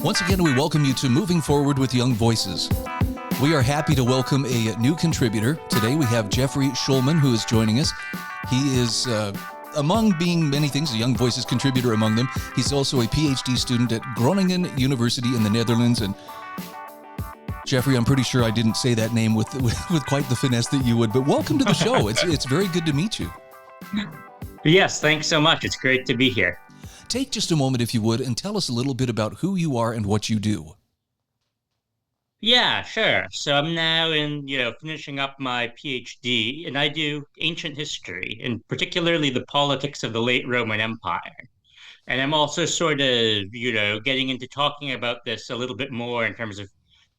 Once again, we welcome you to Moving Forward with Young Voices. We are happy to welcome a new contributor. Today we have Jeffrey Schulman, who is joining us. He is, among being many things, a Young Voices contributor among them. He's also a PhD student at Groningen University in the Netherlands. And Jeffrey, I'm pretty sure I didn't say that name with quite the finesse that you would, but welcome to the show. It's very good to meet you. Yes, thanks so much. It's great to be here. Take just a moment, if you would, and tell us a little bit about who you are and what you do. Yeah, sure. So I'm now finishing up my PhD, and I do ancient history, and particularly the politics of the late Roman Empire. And I'm also sort of, getting into talking about this a little bit more in terms of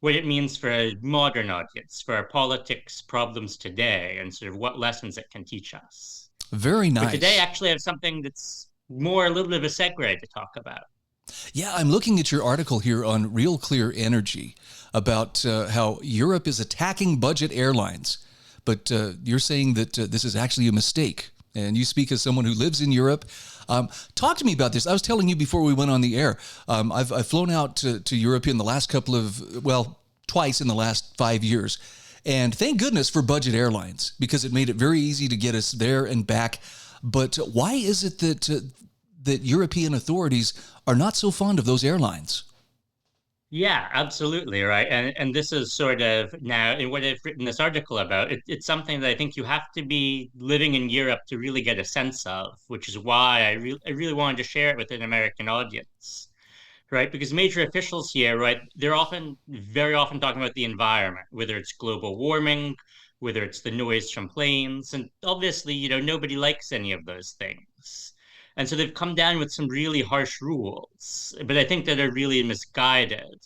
what it means for a modern audience, for our politics problems today, and sort of what lessons it can teach us. Very nice. But today, actually, I have something that's more a little bit of a segue to talk about. Yeah, I'm looking at your article here on Real Clear Energy about how Europe is attacking budget airlines. But you're saying that this is actually a mistake. And you speak as someone who lives in Europe. Talk to me about this. I was telling you before we went on the air, I've flown out to Europe in the last twice in the last 5 years. And thank goodness for budget airlines, because it made it very easy to get us there and back. But why is it that European authorities are not so fond of those airlines? Yeah, absolutely, right. And this is sort of now in what I've written this article about. It's something that I think you have to be living in Europe to really get a sense of, which is why I really wanted to share it with an American audience, right? Because major officials here, right, they're very often talking about the environment, whether it's global warming, whether it's the noise from planes, and obviously, nobody likes any of those things. And so they've come down with some really harsh rules, but I think that are really misguided.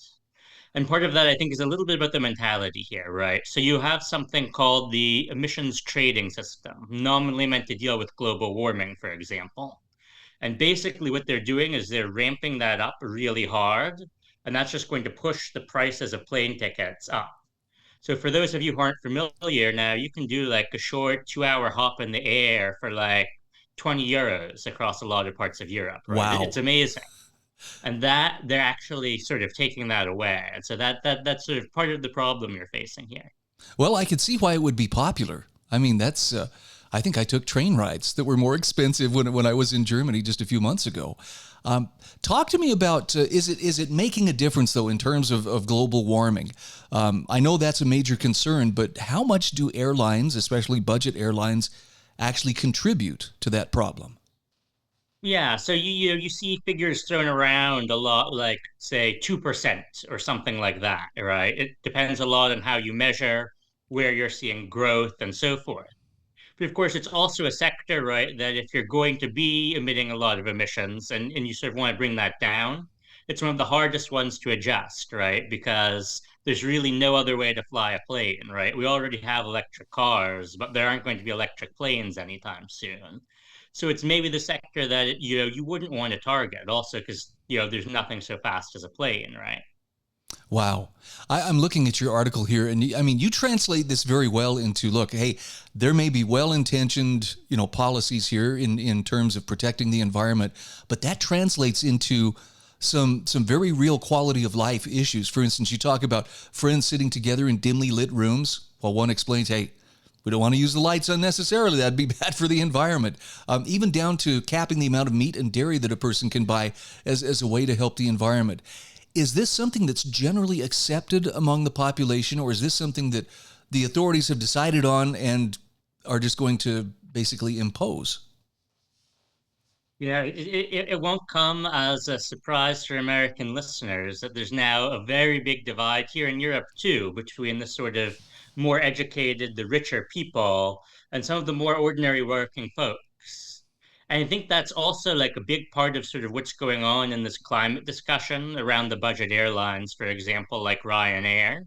And part of that, I think, is a little bit about the mentality here, right? So you have something called the emissions trading system, nominally meant to deal with global warming, for example. And basically, what they're doing is they're ramping that up really hard. And that's just going to push the prices of plane tickets up. So for those of you who aren't familiar now, you can do like a short 2 hour hop in the air for like 20 euros across a lot of parts of Europe, right? Wow. It's amazing. And that they're actually sort of taking that away. And so that's sort of part of the problem you're facing here. Well, I could see why it would be popular. I mean, I think I took train rides that were more expensive when I was in Germany just a few months ago. Talk to me about, is it making a difference, though, in terms of global warming? I know that's a major concern, but how much do airlines, especially budget airlines, actually contribute to that problem? Yeah, so you see figures thrown around a lot, like say 2% or something like that, right? It depends a lot on how you measure, where you're seeing growth, and so forth. But of course, it's also a sector, right, that if you're going to be emitting a lot of emissions and you sort of want to bring that down, it's one of the hardest ones to adjust, right? Because there's really no other way to fly a plane, right? We already have electric cars, but there aren't going to be electric planes anytime soon. So it's maybe the sector that you wouldn't want to target, also because there's nothing so fast as a plane, right? Wow. I'm looking at your article here, and I mean, you translate this very well into, look, hey, there may be well-intentioned, policies here in terms of protecting the environment, but that translates into some very real quality of life issues. For instance, you talk about friends sitting together in dimly lit rooms while one explains, hey, we don't want to use the lights unnecessarily. That'd be bad for the environment. Even down to capping the amount of meat and dairy that a person can buy as a way to help the environment. Is this something that's generally accepted among the population, or is this something that the authorities have decided on and are just going to basically impose? Yeah, it won't come as a surprise for American listeners that there's now a very big divide here in Europe too, between the sort of more educated, the richer people, and some of the more ordinary working folks. And I think that's also like a big part of sort of what's going on in this climate discussion around the budget airlines, for example, like Ryanair,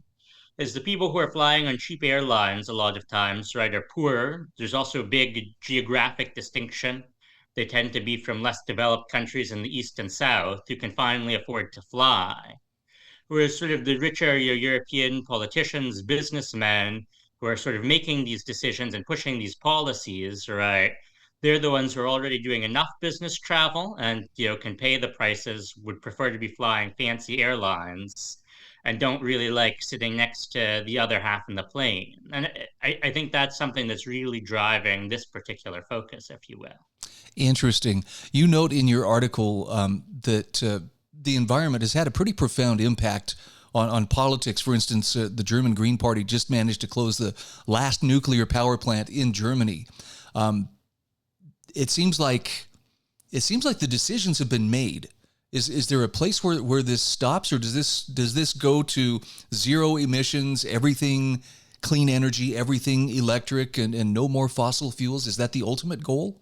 is the people who are flying on cheap airlines a lot of times, right, are poorer. There's also a big geographic distinction. They tend to be from less developed countries in the East and South who can finally afford to fly. Whereas sort of the richer European politicians, businessmen who are sort of making these decisions and pushing these policies, right? they're the ones who are already doing enough business travel and can pay the prices, would prefer to be flying fancy airlines, and don't really like sitting next to the other half in the plane. And I think that's something that's really driving this particular focus, if you will. Interesting. You note in your article that the environment has had a pretty profound impact on politics. For instance, the German Green Party just managed to close the last nuclear power plant in Germany. Um, it seems like the decisions have been made. Is there a place where this stops, or does this go to zero emissions, everything clean energy, everything electric, and no more fossil fuels? Is that the ultimate goal?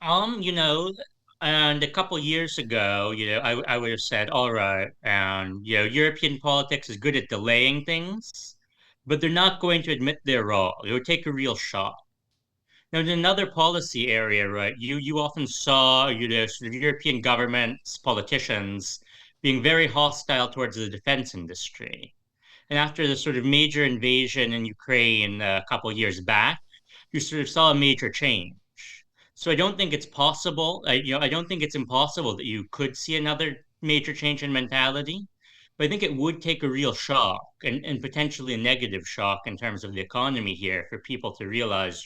Um, you know, and a couple years ago, I would have said, all right, and European politics is good at delaying things, but they're not going to admit they're wrong. It would take a real shot. Now, in another policy area, right, you often saw, sort of European governments, politicians being very hostile towards the defense industry. And after the sort of major invasion in Ukraine a couple years back, you sort of saw a major change. So I don't think it's possible. I don't think it's impossible that you could see another major change in mentality. But I think it would take a real shock, and potentially a negative shock in terms of the economy here, for people to realize,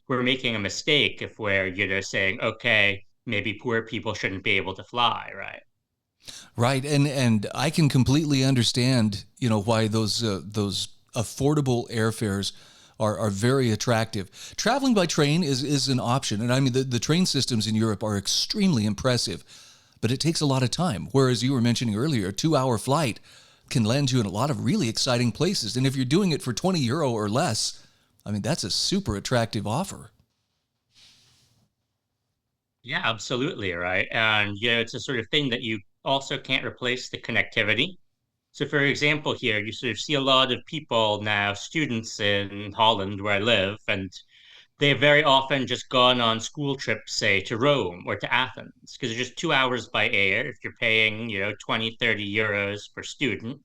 we're making a mistake if we're, saying, okay, maybe poor people shouldn't be able to fly, right? Right, and I can completely understand, why those affordable airfares are very attractive. Traveling by train is an option, and I mean the train systems in Europe are extremely impressive, but it takes a lot of time. Whereas you were mentioning earlier, a 2-hour flight can land you in a lot of really exciting places, and if you're doing it for €20 or less, I mean that's a super attractive offer. Yeah, absolutely, right. And it's a sort of thing that you also can't replace the connectivity. So, for example, here you sort of see a lot of people now, students in Holland, where I live, and they have very often just gone on school trips, say, to Rome or to Athens, because it's just 2 hours by air. If you're paying, 20, 30 euros per student,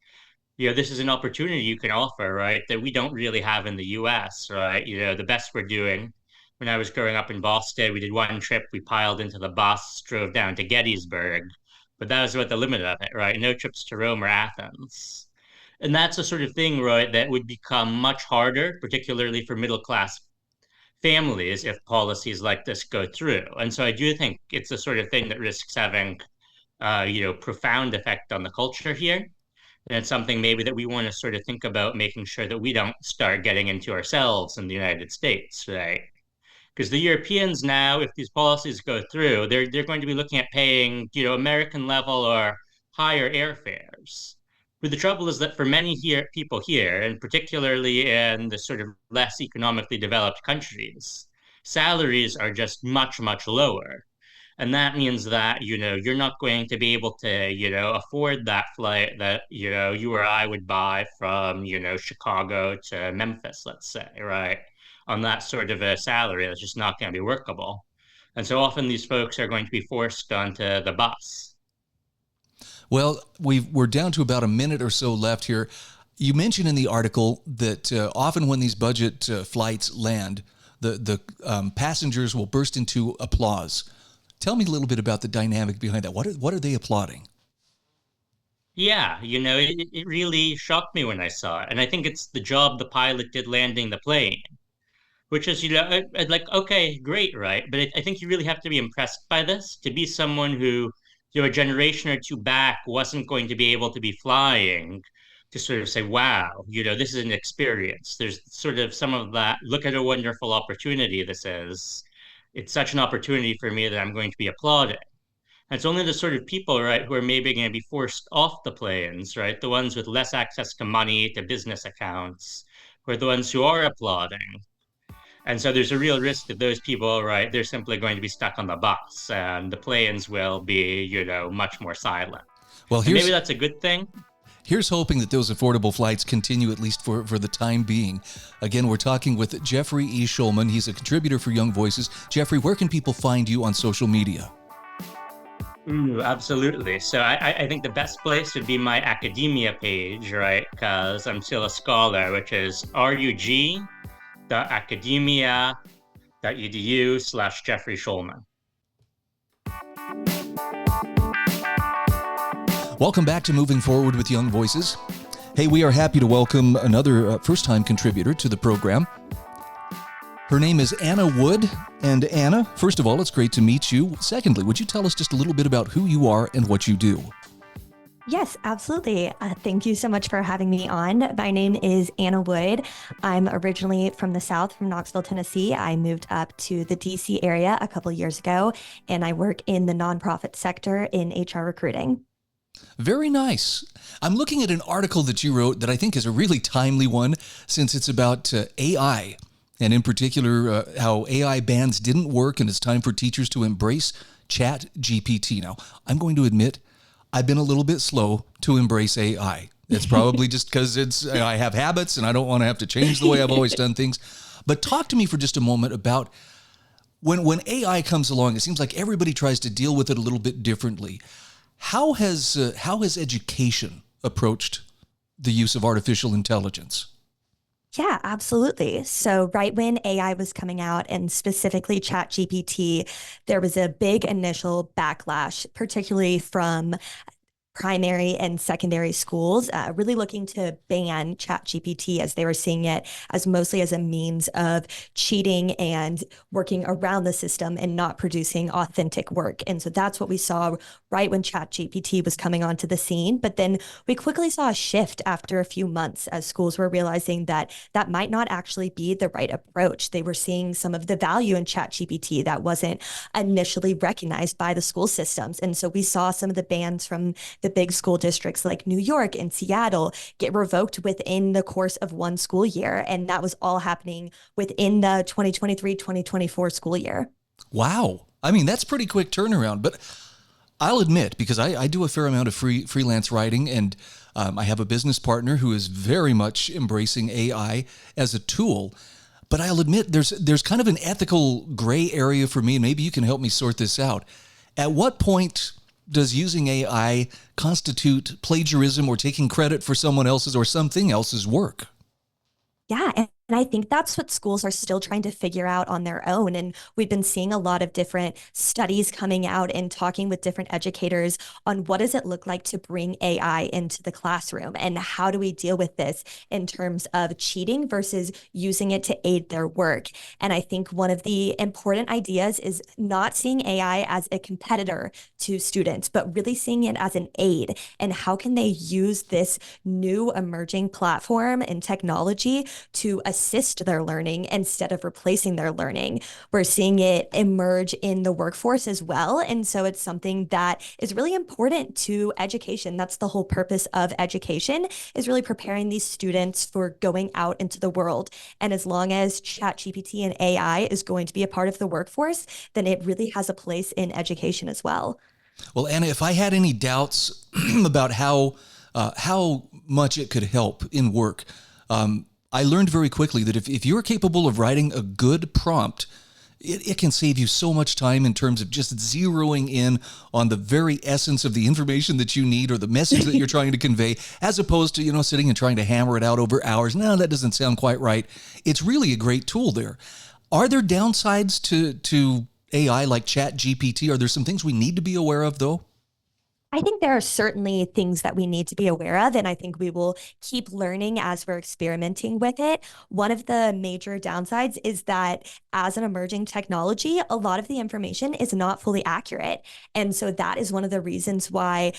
this is an opportunity you can offer, right, that we don't really have in the US, right? The best we're doing. When I was growing up in Boston, we did one trip, we piled into the bus, drove down to Gettysburg, but that was about the limit of it, right? No trips to Rome or Athens. And that's the sort of thing, right, that would become much harder, particularly for middle class families, if policies like this go through. And so I do think it's the sort of thing that risks having, profound effect on the culture here. And it's something maybe that we want to sort of think about, making sure that we don't start getting into ourselves in the United States, right? Because the Europeans now, if these policies go through, they're going to be looking at paying, American level or higher airfares. But the trouble is that for many people here, and particularly in the sort of less economically developed countries, salaries are just much, much lower. And that means that, you're not going to be able to, afford that flight that, you or I would buy from, Chicago to Memphis, let's say, right? On that sort of a salary that's just not going to be workable. And so often these folks are going to be forced onto the bus. Well, we're down to about a minute or so left here. You mentioned in the article that often when these budget flights land, the passengers will burst into applause. Tell me a little bit about the dynamic behind that. What are they applauding? Yeah, it really shocked me when I saw it. And I think it's the job the pilot did landing the plane, which is, I'd like, okay, great, right? But I think you really have to be impressed by this to be someone who, a generation or two back wasn't going to be able to be flying, to sort of say, wow, this is an experience. There's sort of some of that, look at a wonderful opportunity this is. It's such an opportunity for me that I'm going to be applauding. And it's only the sort of people, right, who are maybe going to be forced off the planes, right? The ones with less access to money, to business accounts, who are the ones who are applauding. And so there's a real risk that those people, right, they're simply going to be stuck on the bus, and the planes will be, much more silent. Well, And maybe that's a good thing. here's hoping that those affordable flights continue at least for the time being. Again, we're talking with Jeffrey E. Schulman. He's a contributor for Young Voices. Jeffrey, where can people find you on social media? Ooh, absolutely. So I think the best place would be my academia page, right? Because I'm still a scholar, which is rug.academia.org. Jeffrey Schulman. Welcome back to Moving Forward with Young Voices. Hey, we are happy to welcome another first-time contributor to the program. Her name is Anna Wood. And Anna, first of all, it's great to meet you. Secondly, would you tell us just a little bit about who you are and what you do? Yes, absolutely. Thank you so much for having me on. My name is Anna Wood. I'm originally from the South, from Knoxville, Tennessee. I moved up to the DC area a couple of years ago, and I work in the nonprofit sector in HR recruiting. Very nice. I'm looking at an article that you wrote that I think is a really timely one, since it's about AI, and in particular, how AI bans didn't work and it's time for teachers to embrace ChatGPT. Now, I'm going to admit, I've been a little bit slow to embrace AI. It's probably just because I have habits and I don't want to have to change the way I've always done things. But talk to me for just a moment about when AI comes along, it seems like everybody tries to deal with it a little bit differently. How has education approached the use of artificial intelligence? Yeah, absolutely. So right when AI was coming out and specifically ChatGPT, there was a big initial backlash, particularly from primary and secondary schools, really looking to ban ChatGPT as they were seeing it as mostly as a means of cheating and working around the system and not producing authentic work. And so that's what we saw right when ChatGPT was coming onto the scene. But then we quickly saw a shift after a few months as schools were realizing that that might not actually be the right approach. They were seeing some of the value in ChatGPT that wasn't initially recognized by the school systems. And so we saw some of the bans from the big school districts like New York and Seattle get revoked within the course of one school year. And that was all happening within the 2023-2024 school year. Wow. I mean, that's pretty quick turnaround. But I'll admit, because I do a fair amount of freelance writing, and I have a business partner who is very much embracing AI as a tool. But I'll admit there's kind of an ethical gray area for me, and maybe you can help me sort this out. At what point does using AI constitute plagiarism or taking credit for someone else's or something else's work? Yeah. And I think that's what schools are still trying to figure out on their own. And we've been seeing a lot of different studies coming out and talking with different educators on what does it look like to bring AI into the classroom and how do we deal with this in terms of cheating versus using it to aid their work. And I think one of the important ideas is not seeing AI as a competitor to students, but really seeing it as an aid. And how can they use this new emerging platform and technology to assist their learning instead of replacing their learning. We're seeing it emerge in the workforce as well. And so it's something that is really important to education. That's the whole purpose of education, is really preparing these students for going out into the world. And as long as ChatGPT and AI is going to be a part of the workforce, then it really has a place in education as well. Well, Anna, if I had any doubts about how much it could help in work, I learned very quickly that if you're capable of writing a good prompt, it can save you so much time in terms of just zeroing in on the very essence of the information that you need or the message that you're trying to convey, as opposed to, sitting and trying to hammer it out over hours. No, that doesn't sound quite right. It's really a great tool there. Are there downsides to AI like ChatGPT? Are there some things we need to be aware of, though? I think there are certainly things that we need to be aware of, and I think we will keep learning as we're experimenting with it. One of the major downsides is that as an emerging technology, a lot of the information is not fully accurate. And so that is one of the reasons why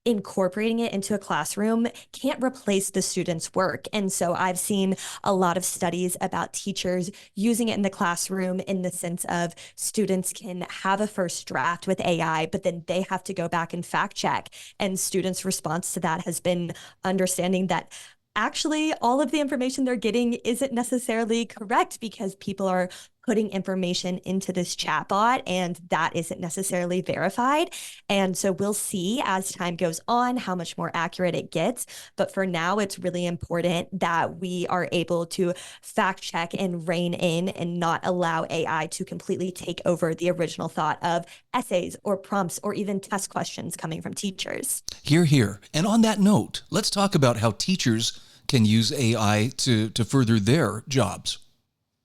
incorporating it into a classroom can't replace the student's work. And so I've seen a lot of studies about teachers using it in the classroom in the sense of students can have a first draft with AI, but then they have to go back and fact check. And students' response to that has been understanding that actually all of the information they're getting isn't necessarily correct because people are putting information into this chatbot and that isn't necessarily verified. And so we'll see as time goes on how much more accurate it gets. But for now, it's really important that we are able to fact check and rein in and not allow AI to completely take over the original thought of essays or prompts or even test questions coming from teachers. Hear, hear. And on that note, let's talk about how teachers can use AI to further their jobs.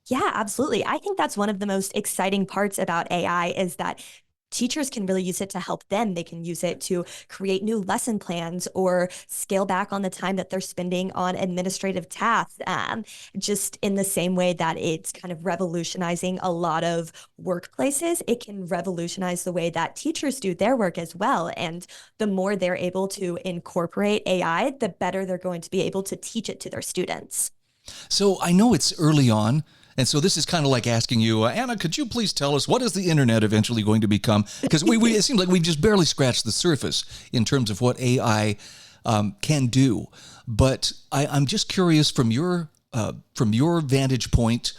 Yeah, absolutely. I think that's one of the most exciting parts about AI is that teachers can really use it to help them. They can use it to create new lesson plans or scale back on the time that they're spending on administrative tasks. Just in the same way that it's kind of revolutionizing a lot of workplaces, it can revolutionize the way that teachers do their work as well. And the more they're able to incorporate AI, the better they're going to be able to teach it to their students. So I know it's early on. And so this is kind of like asking you, Anna, could you please tell us what is the internet eventually going to become? Because it seems like we've just barely scratched the surface in terms of what AI can do. But I'm just curious from your vantage point,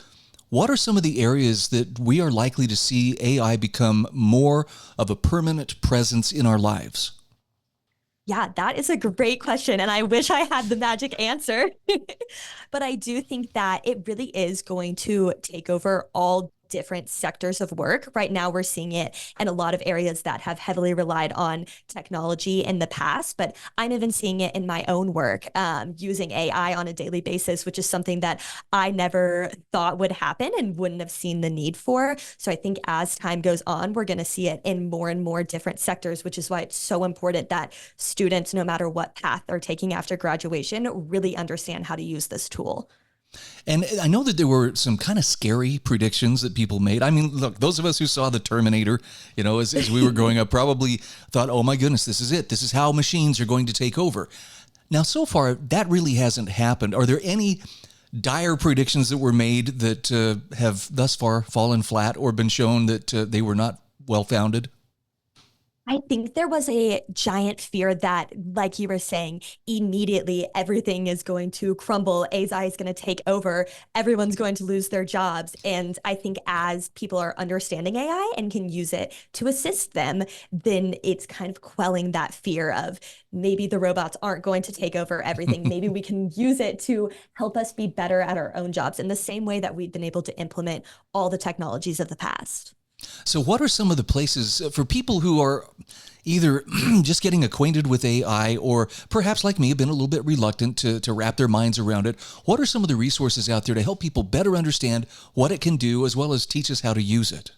what are some of the areas that we are likely to see AI become more of a permanent presence in our lives? Yeah, that is a great question. And I wish I had the magic answer. But I do think that it really is going to take over all different sectors of work. Right now, we're seeing it in a lot of areas that have heavily relied on technology in the past, but I'm even seeing it in my own work using AI on a daily basis, which is something that I never thought would happen and wouldn't have seen the need for. So I think as time goes on, we're going to see it in more and more different sectors, which is why it's so important that students, no matter what path they're taking after graduation, really understand how to use this tool. And I know that there were some kind of scary predictions that people made. I mean, look, those of us who saw the Terminator, as we were growing up, probably thought, oh my goodness, this is it. This is how machines are going to take over. Now, so far, that really hasn't happened. Are there any dire predictions that were made that have thus far fallen flat or been shown that they were not well-founded? I think there was a giant fear that, like you were saying, immediately everything is going to crumble. AI is going to take over. Everyone's going to lose their jobs. And I think as people are understanding AI and can use it to assist them, then it's kind of quelling that fear of maybe the robots aren't going to take over everything. Maybe we can use it to help us be better at our own jobs in the same way that we've been able to implement all the technologies of the past. So what are some of the places for people who are either just getting acquainted with AI or perhaps like me have been a little bit reluctant to wrap their minds around it? What are some of the resources out there to help people better understand what it can do as well as teach us how to use it?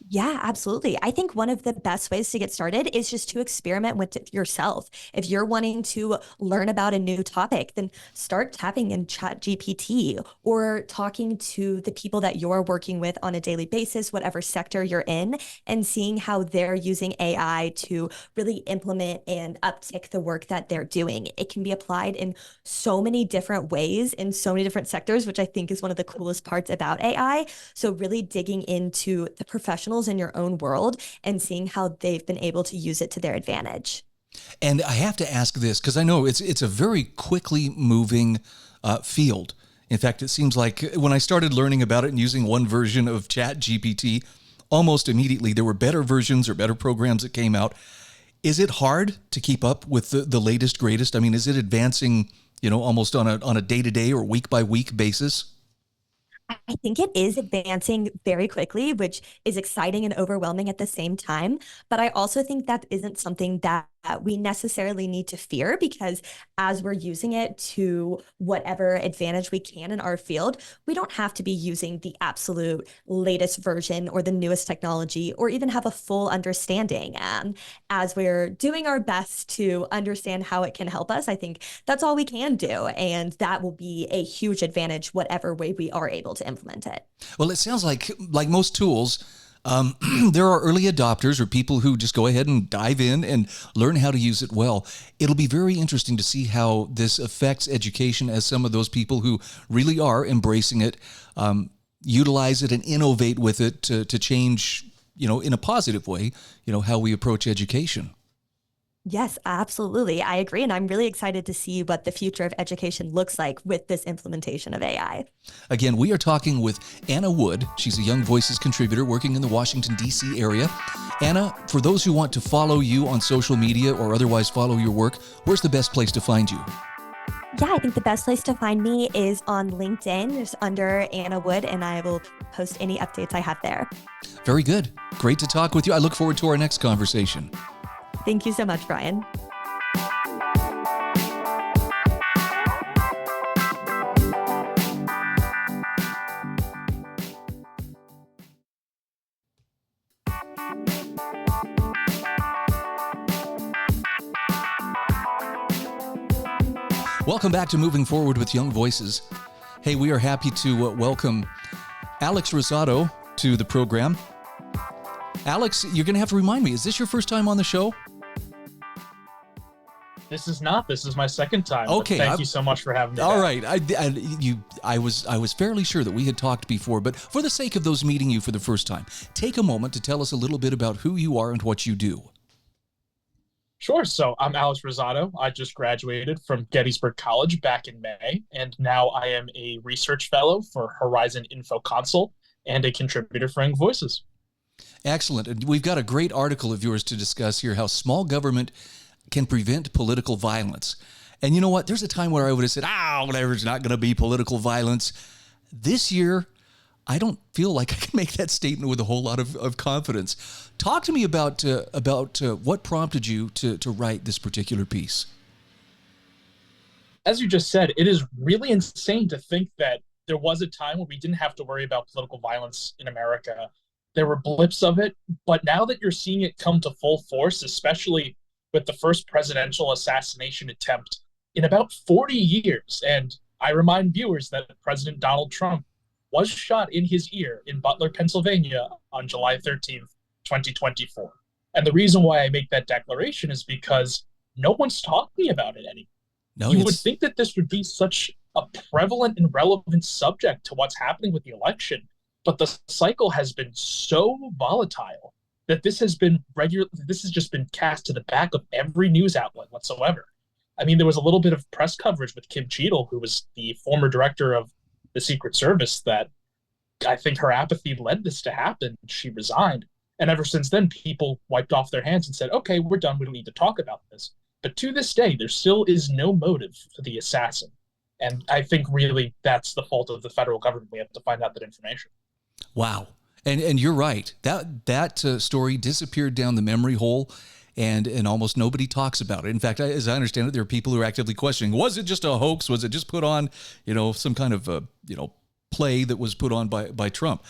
Yeah, absolutely. I think one of the best ways to get started is just to experiment with it yourself. If you're wanting to learn about a new topic, then start tapping in ChatGPT or talking to the people that you're working with on a daily basis, whatever sector you're in, and seeing how they're using AI to really implement and uptick the work that they're doing. It can be applied in so many different ways in so many different sectors, which I think is one of the coolest parts about AI. So really digging into the professionals in your own world and seeing how they've been able to use it to their advantage. And I have to ask this because I know it's a very quickly moving field. In fact, it seems like when I started learning about it and using one version of ChatGPT, almost immediately there were better versions or better programs that came out. Is it hard to keep up with the latest, greatest? I mean, is it advancing, almost on a day-to-day or week-by-week basis? I think it is advancing very quickly, which is exciting and overwhelming at the same time. But I also think that isn't something that we necessarily need to fear because as we're using it to whatever advantage we can in our field, we don't have to be using the absolute latest version or the newest technology or even have a full understanding. As we're doing our best to understand how it can help us, I think that's all we can do. And that will be a huge advantage, whatever way we are able to implement it. Well, it sounds like most tools, there are early adopters or people who just go ahead and dive in and learn how to use it well. It'll be very interesting to see how this affects education as some of those people who really are embracing it, utilize it and innovate with it to change, in a positive way, how we approach education. Yes, absolutely. I agree. And I'm really excited to see what the future of education looks like with this implementation of AI. Again, we are talking with Anna Wood. She's a Young Voices contributor working in the Washington, D.C. area. Anna, for those who want to follow you on social media or otherwise follow your work, where's the best place to find you? Yeah, I think the best place to find me is on LinkedIn, just under Anna Wood, and I will post any updates I have there. Very good. Great to talk with you. I look forward to our next conversation. Thank you so much, Brian. Welcome back to Moving Forward with Young Voices. Hey, we are happy to welcome Alex Rosado to the program. Alex, you're going to have to remind me, is this your first time on the show? This is not. This is my second time. Okay. Thank you so much for having me. All back. right. I was fairly sure that we had talked before, but for the sake of those meeting you for the first time, take a moment to tell us a little bit about who you are and what you do. Sure. So I'm Alex Rosado. I just graduated from Gettysburg College back in May, and now I am a research fellow for Horizon Info Consult and a contributor for Young Voices. Excellent. And we've got a great article of yours to discuss here, how small government can prevent political violence. And you know what? There's a time where I would have said, whatever, it's not going to be political violence. This year, I don't feel like I can make that statement with a whole lot of confidence. Talk to me about what prompted you to write this particular piece. As you just said, it is really insane to think that there was a time when we didn't have to worry about political violence in America. There were blips of it, but now that you're seeing it come to full force, especially with the first presidential assassination attempt in about 40 years, and I remind viewers that President Donald Trump was shot in his ear in Butler, Pennsylvania on July 13th, 2024. And the reason why I make that declaration is because no one's talking about it anymore. No, you would think that this would be such a prevalent and relevant subject to what's happening with the election, but the cycle has been so volatile that this has just been cast to the back of every news outlet whatsoever. I mean, there was a little bit of press coverage with Kim Cheadle, who was the former director of the Secret Service, that I think her apathy led this to happen. She resigned. And ever since then, people wiped off their hands and said, okay, we're done. We don't need to talk about this. But to this day, there still is no motive for the assassin. And I think really that's the fault of the federal government. We have to find out that information. Wow. And you're right. That story disappeared down the memory hole, and almost nobody talks about it. In fact, as I understand it, there are people who are actively questioning, was it just a hoax? Was it just put on, some kind of, play that was put on by Trump?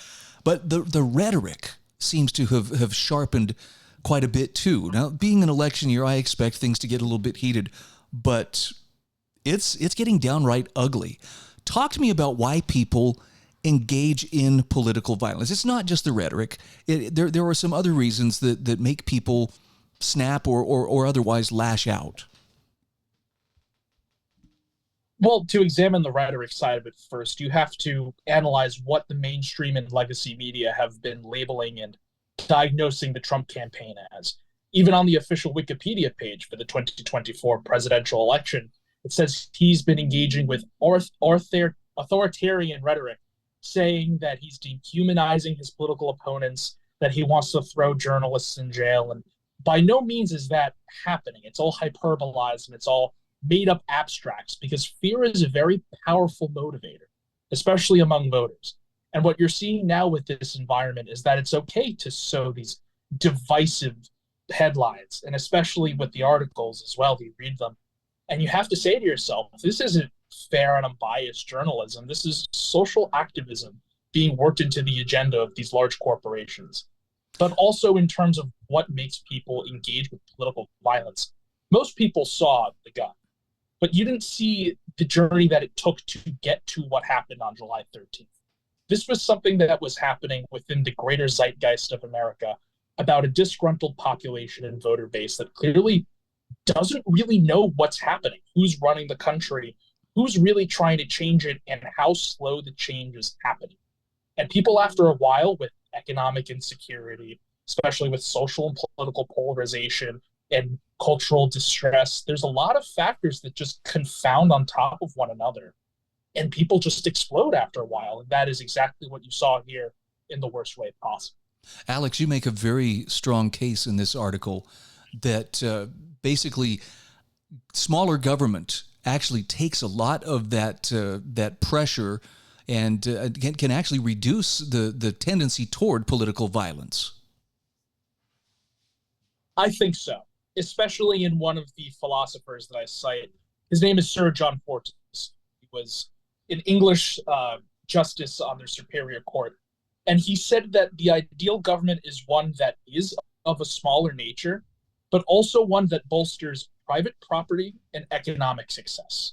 But the rhetoric seems to have sharpened quite a bit too. Now, being an election year, I expect things to get a little bit heated, but it's getting downright ugly. Talk to me about why people engage in political violence. It's not just the rhetoric. There are some other reasons that make people snap or otherwise lash out. Well, to examine the rhetoric side of it first, you have to analyze what the mainstream and legacy media have been labeling and diagnosing the Trump campaign as. Even on the official Wikipedia page for the 2024 presidential election, it says he's been engaging with authoritarian rhetoric, saying that he's dehumanizing his political opponents, that he wants to throw journalists in jail. And by no means is that happening. It's all hyperbolized and it's all made up abstracts, because fear is a very powerful motivator, especially among voters. And what you're seeing now with this environment is that it's okay to sow these divisive headlines, and especially with the articles as well. You read them and you have to say to yourself, this isn't fair and unbiased journalism. This is social activism being worked into the agenda of these large corporations. But also in terms of what makes people engage with political violence, most people saw the gun, but you didn't see the journey that it took to get to what happened on July 13th. This was something that was happening within the greater zeitgeist of America about a disgruntled population and voter base that clearly doesn't really know what's happening, who's running the country, who's really trying to change it, and how slow the change is happening. And people, after a while, with economic insecurity, especially with social and political polarization and cultural distress, there's a lot of factors that just confound on top of one another. And people just explode after a while. And that is exactly what you saw here in the worst way possible. Alex, you make a very strong case in this article that basically smaller government actually takes a lot of that pressure and can actually reduce the tendency toward political violence. I think so, especially in one of the philosophers that I cite. His name is Sir John Fortis. He was an English justice on their superior court. And he said that the ideal government is one that is of a smaller nature, but also one that bolsters private property and economic success.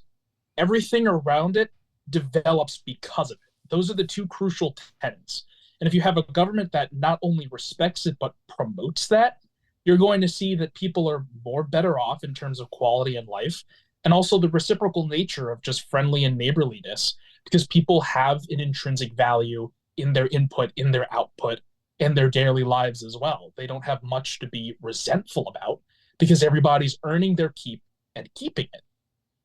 Everything around it develops because of it. Those are the two crucial tenets. And if you have a government that not only respects it, but promotes that, you're going to see that people are better off in terms of quality in life, and also the reciprocal nature of just friendly and neighborliness, because people have an intrinsic value in their input, in their output, in their daily lives as well. They don't have much to be resentful about because everybody's earning their keep and keeping it.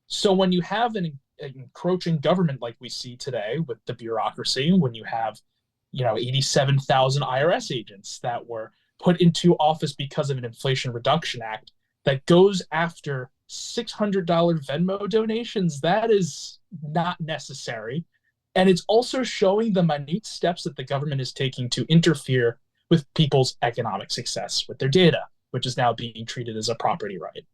So when you have an encroaching government like we see today with the bureaucracy, when you have 87,000 IRS agents that were put into office because of an Inflation Reduction Act that goes after $600 Venmo donations, that is not necessary. And it's also showing the minute steps that the government is taking to interfere with people's economic success with their data, which is now being treated as a property right.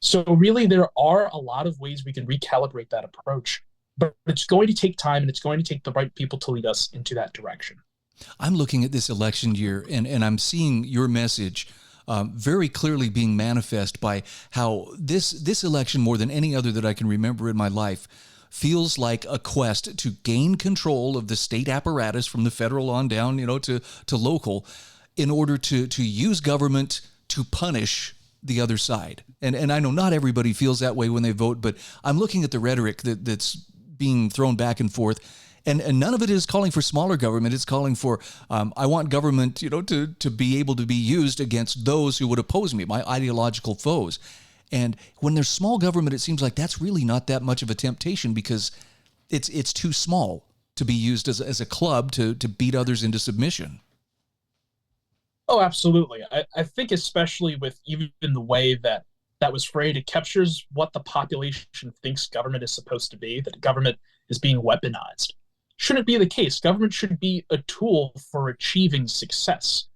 So really, there are a lot of ways we can recalibrate that approach, but it's going to take time, and it's going to take the right people to lead us into that direction. I'm looking at this election year, and I'm seeing your message very clearly being manifest by how this election, more than any other that I can remember in my life, feels like a quest to gain control of the state apparatus from the federal on down, to local, in order to use government to punish the other side. And I know not everybody feels that way when they vote, but I'm looking at the rhetoric that's being thrown back and forth. And none of it is calling for smaller government. It's calling for, I want government, to be able to be used against those who would oppose me, my ideological foes. And when there's small government, it seems like that's really not that much of a temptation because it's too small to be used as a club to beat others into submission. Oh, absolutely. I think especially with even the way that was phrased, it captures what the population thinks government is supposed to be, that government is being weaponized. Shouldn't be the case. Government should be a tool for achieving success.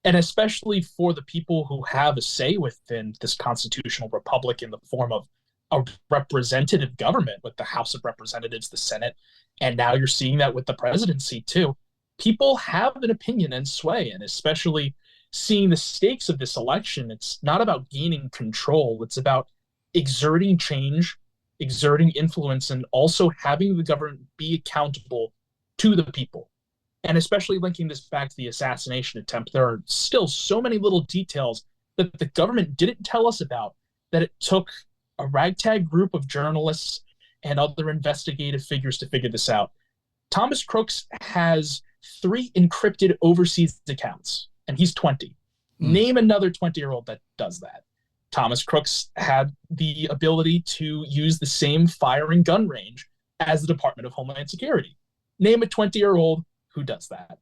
And especially for the people who have a say within this constitutional republic in the form of a representative government with the House of Representatives, the Senate, and now you're seeing that with the presidency too. People have an opinion and sway, and especially seeing the stakes of this election, it's not about gaining control. It's about exerting change, exerting influence, and also having the government be accountable to the people. And especially linking this back to the assassination attempt, there are still so many little details that the government didn't tell us about, that it took a ragtag group of journalists and other investigative figures to figure this out. Thomas Crooks has 3 encrypted overseas accounts, and he's 20. Name another 20-year-old that does that. Thomas Crooks had the ability to use the same firing gun range as the Department of Homeland Security. Name a 20-year-old who does that.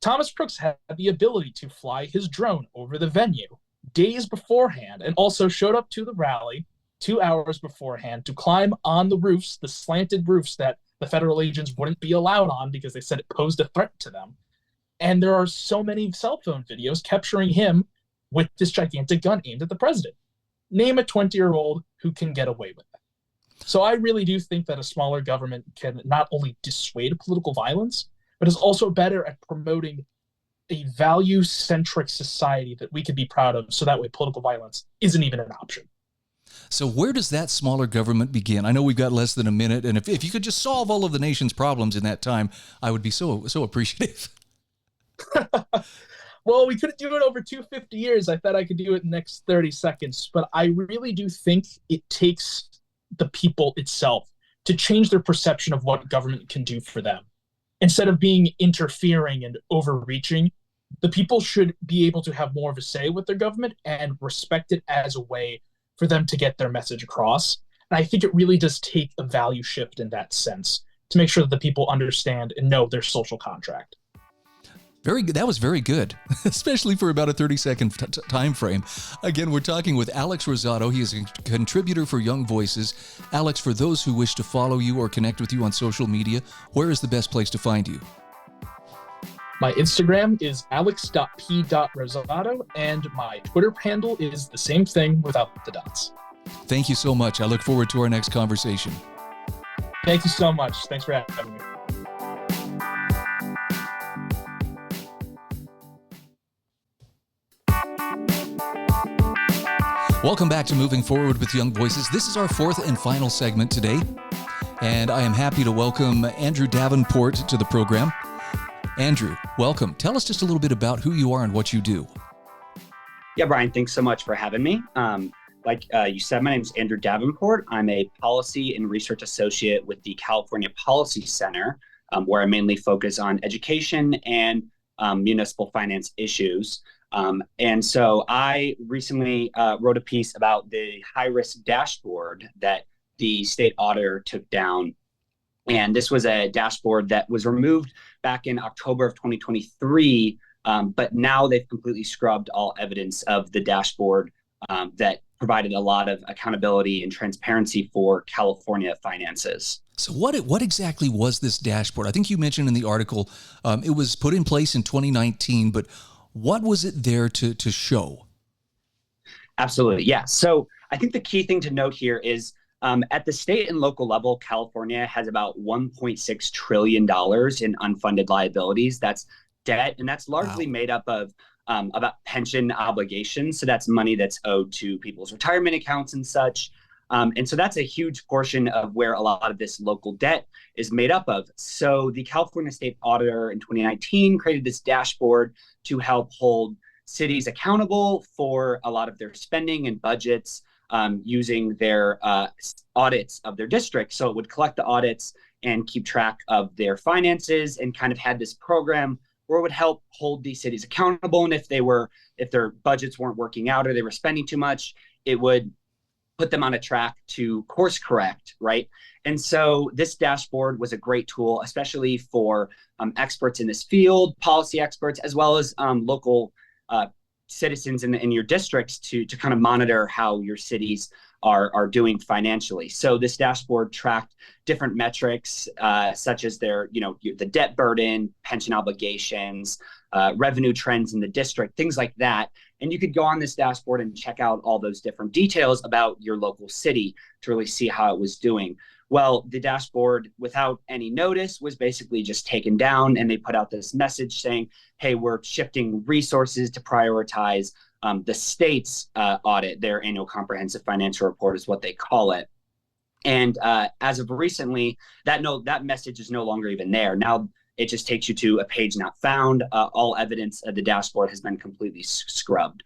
Thomas Crooks had the ability to fly his drone over the venue days beforehand and also showed up to the rally 2 hours beforehand to climb on the roofs, the slanted roofs that the federal agents wouldn't be allowed on because they said it posed a threat to them. And there are so many cell phone videos capturing him with this gigantic gun aimed at the president. Name a 20-year-old who can get away with that. So I really do think that a smaller government can not only dissuade political violence, but is also better at promoting a value-centric society that we can be proud of, so that way political violence isn't even an option. So where does that smaller government begin? I know we've got less than a minute, and if you could just solve all of the nation's problems in that time, I would be so appreciative. Well, we couldn't do it over 250 years. I thought I could do it in the next 30 seconds, but I really do think it takes the people itself to change their perception of what government can do for them. Instead of being interfering and overreaching, the people should be able to have more of a say with their government and respect it as a way for them to get their message across. And I think it really does take a value shift in that sense to make sure that the people understand and know their social contract. Very good. That was very good, especially for about a 30-second time frame. Again, we're talking with Alex Rosado. He is a contributor for Young Voices. Alex, for those who wish to follow you or connect with you on social media, where is the best place to find you? My Instagram is alex.p.rosado, and my Twitter handle is the same thing without the dots. Thank you so much. I look forward to our next conversation. Thank you so much. Thanks for having me. Welcome back to Moving Forward with Young Voices. This is our fourth and final segment today, and I am happy to welcome Andrew Davenport to the program. Andrew, welcome. Tell us just a little bit about who you are and what you do. Yeah, Brian, thanks so much for having me. Like you said, my name is Andrew Davenport. I'm a policy and research associate with the California Policy Center, where I mainly focus on education and municipal finance issues. And so I recently wrote a piece about the high-risk dashboard that the state auditor took down. And this was a dashboard that was removed back in October of 2023, but now they've completely scrubbed all evidence of the dashboard that provided a lot of accountability and transparency for California finances. So what exactly was this dashboard? I think you mentioned in the article it was put in place in 2019, but what was it there to show? Absolutely, yeah. So I think the key thing to note here is at the state and local level, California has about $1.6 trillion in unfunded liabilities. That's debt, and that's largely made up of about pension obligations. So that's money that's owed to people's retirement accounts and such. And so that's a huge portion of where a lot of this local debt is made up of. So the California State Auditor in 2019 created this dashboard to help hold cities accountable for a lot of their spending and budgets using their audits of their district. So it would collect the audits and keep track of their finances, and kind of had this program where it would help hold these cities accountable. And if their budgets weren't working out or they were spending too much, it would put them on a track to course correct, right? And so this dashboard was a great tool, especially for experts in this field, policy experts, as well as local citizens in your districts to kind of monitor how your cities are doing financially. So this dashboard tracked different metrics such as the debt burden, pension obligations, revenue trends in the district, things like that. And you could go on this dashboard and check out all those different details about your local city to really see how it was doing. Well, the dashboard, without any notice, was basically just taken down, and they put out this message saying, hey, we're shifting resources to prioritize the state's audit. Their annual comprehensive financial report is what they call it. And as of recently, that message is no longer even there. Now it just takes you to a page not found. All evidence of the dashboard has been completely scrubbed.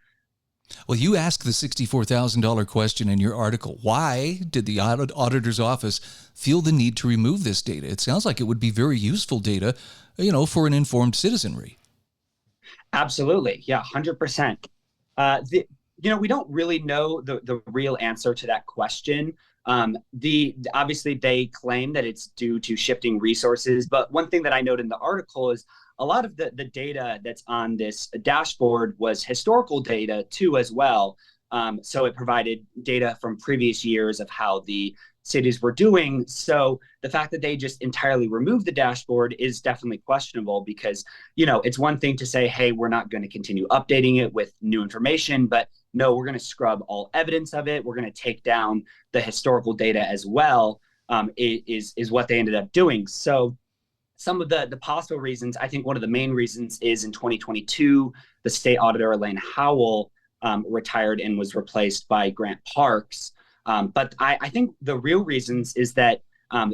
Well, you asked the $64,000 question in your article. Why did the auditor's office feel the need to remove this data? It sounds like it would be very useful data, for an informed citizenry. Absolutely. Yeah, 100%. We don't really know the real answer to that question. Obviously they claim that it's due to shifting resources, but one thing that I note in the article is a lot of the data that's on this dashboard was historical data too as well. So it provided data from previous years of how the cities were doing. So the fact that they just entirely removed the dashboard is definitely questionable, because, it's one thing to say, hey, we're not going to continue updating it with new information, but no, we're going to scrub all evidence of it. We're going to take down the historical data as well, is what they ended up doing. So some of the possible reasons, I think one of the main reasons is in 2022, the state auditor, Elaine Howell, retired and was replaced by Grant Parks. But I think the real reasons is that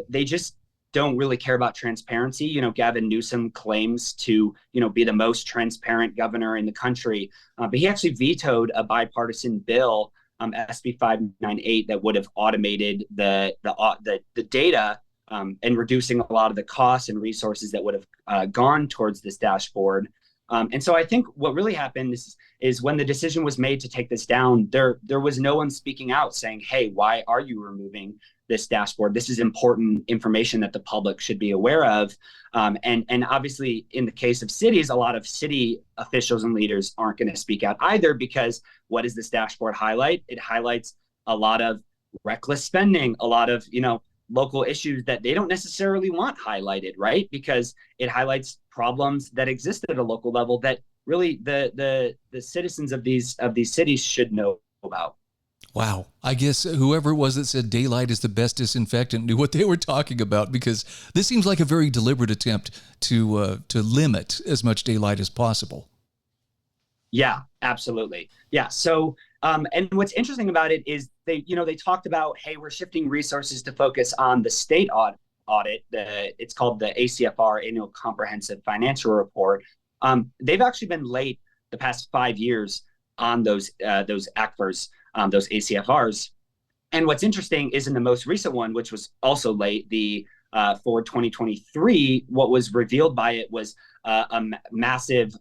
they just don't really care about transparency. Gavin Newsom claims to, be the most transparent governor in the country, but he actually vetoed a bipartisan bill, SB 598, that would have automated the data and reducing a lot of the costs and resources that would have gone towards this dashboard. And so I think what really happened is when the decision was made to take this down, there was no one speaking out saying, hey, why are you removing this dashboard? This is important information that the public should be aware of. And obviously, in the case of cities, a lot of city officials and leaders aren't going to speak out either, because what does this dashboard highlight? It highlights a lot of reckless spending, a lot of, local issues that they don't necessarily want highlighted, right? Because it highlights problems that exist at a local level that really the citizens of these cities should know about. Wow. I guess whoever it was that said daylight is the best disinfectant knew what they were talking about, because this seems like a very deliberate attempt to limit as much daylight as possible. Yeah, absolutely. Yeah. So, and what's interesting about it is they talked about, hey, we're shifting resources to focus on the state audit. It's called the ACFR, Annual Comprehensive Financial Report. They've actually been late the past 5 years on those ACFRs, those ACFRs. And what's interesting is in the most recent one, which was also late, the for 2023, what was revealed by it was massive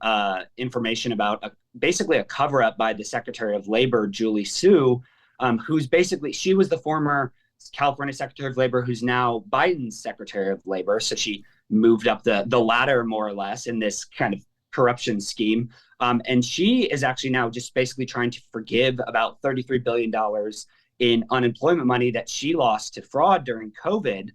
information about basically a cover up by the Secretary of Labor, Julie Su, who's basically, she was the former California Secretary of Labor, who's now Biden's Secretary of Labor. So she moved up the ladder more or less in this kind of corruption scheme. And she is actually now just basically trying to forgive about $33 billion in unemployment money that she lost to fraud during COVID,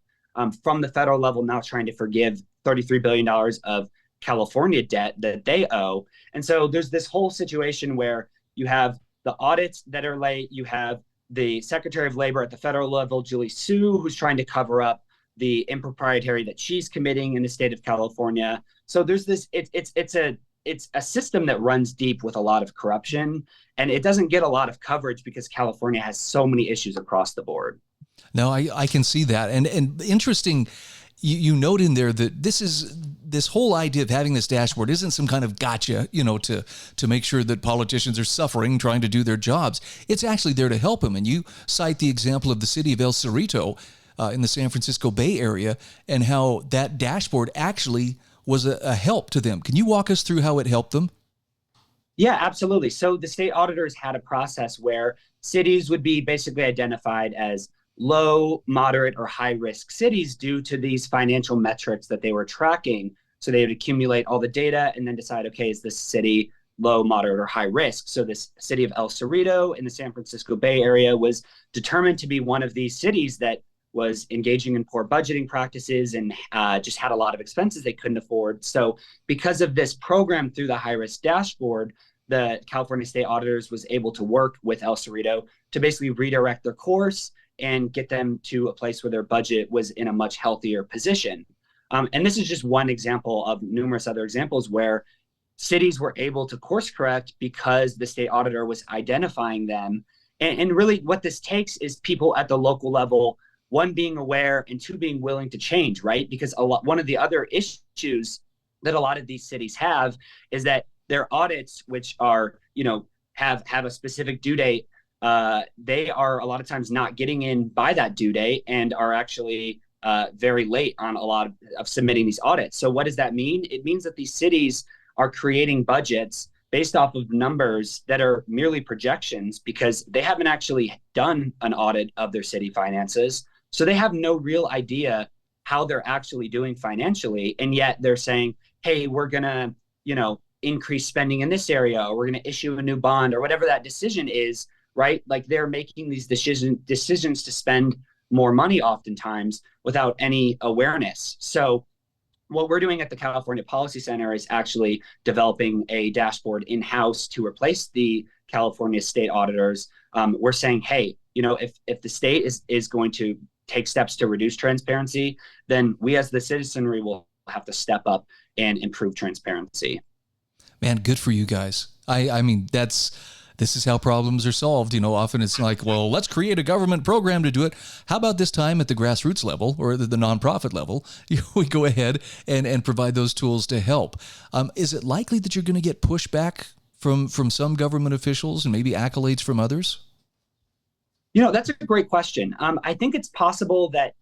from the federal level, now trying to forgive $33 billion of California debt that they owe. And so there's this whole situation where you have the audits that are late, you have the Secretary of Labor at the federal level, Julie Su, who's trying to cover up the impropriety that she's committing in the state of California. So there's this, it's a system that runs deep with a lot of corruption, and it doesn't get a lot of coverage because California has so many issues across the board. No, I can see that. And interesting, you note in there that this whole idea of having this dashboard isn't some kind of gotcha, to make sure that politicians are suffering trying to do their jobs. It's actually there to help them. And you cite the example of the city of El Cerrito in the San Francisco Bay Area, and how that dashboard actually was a help to them. Can you walk us through how it helped them? Yeah, absolutely. So the state auditors had a process where cities would be basically identified as low, moderate, or high risk cities due to these financial metrics that they were tracking. So they would accumulate all the data and then decide, okay, is this city low, moderate, or high risk? So this city of El Cerrito in the San Francisco Bay Area was determined to be one of these cities that was engaging in poor budgeting practices and just had a lot of expenses they couldn't afford. So because of this program through the high risk dashboard, the California state auditors was able to work with El Cerrito to basically redirect their course and get them to a place where their budget was in a much healthier position. And this is just one example of numerous other examples where cities were able to course correct because the state auditor was identifying them. And really what this takes is people at the local level, one, being aware, and two, being willing to change, right? Because one of the other issues that a lot of these cities have is that their audits, which are, have a specific due date, they are a lot of times not getting in by that due date and are actually very late on a lot of submitting these audits. So what does that mean? It means that these cities are creating budgets based off of numbers that are merely projections because they haven't actually done an audit of their city finances. So they have no real idea how they're actually doing financially. And yet they're saying, hey, we're going to, increase spending in this area, or we're going to issue a new bond, or whatever that decision is, right? Like they're making these decisions to spend more money oftentimes without any awareness. So what we're doing at the California Policy Center is actually developing a dashboard in-house to replace the California state auditors. We're saying, hey, if the state is going to take steps to reduce transparency, then we as the citizenry will have to step up and improve transparency. Man, good for you guys. I mean, this is how problems are solved. Often it's like, well, let's create a government program to do it. How about this time at the grassroots level or the nonprofit level, we go ahead and provide those tools to help. Is it likely that you're going to get pushback from some government officials and maybe accolades from others? That's a great question. I think it's possible that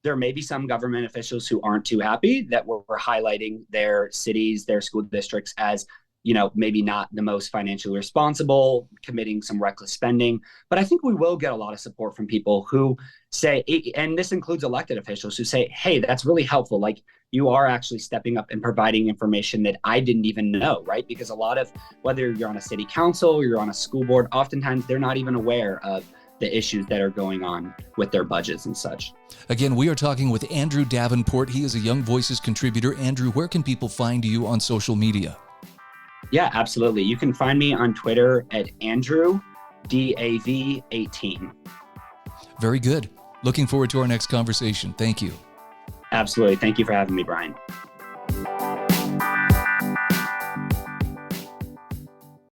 there may be some government officials who aren't too happy that we're highlighting their cities, their school districts as, maybe not the most financially responsible, committing some reckless spending. But I think we will get a lot of support from people who say, and this includes elected officials who say, hey, that's really helpful. Like you are actually stepping up and providing information that I didn't even know, right? Because a lot of, whether you're on a city council or you're on a school board, oftentimes they're not even aware of the issues that are going on with their budgets and such. Again, we are talking with Andrew Davenport. He is a Young Voices contributor. Andrew, where can people find you on social media? Yeah, absolutely. You can find me on Twitter at Andrew DAV18. Very good. Looking forward to our next conversation. Thank you. Absolutely. Thank you for having me, Brian.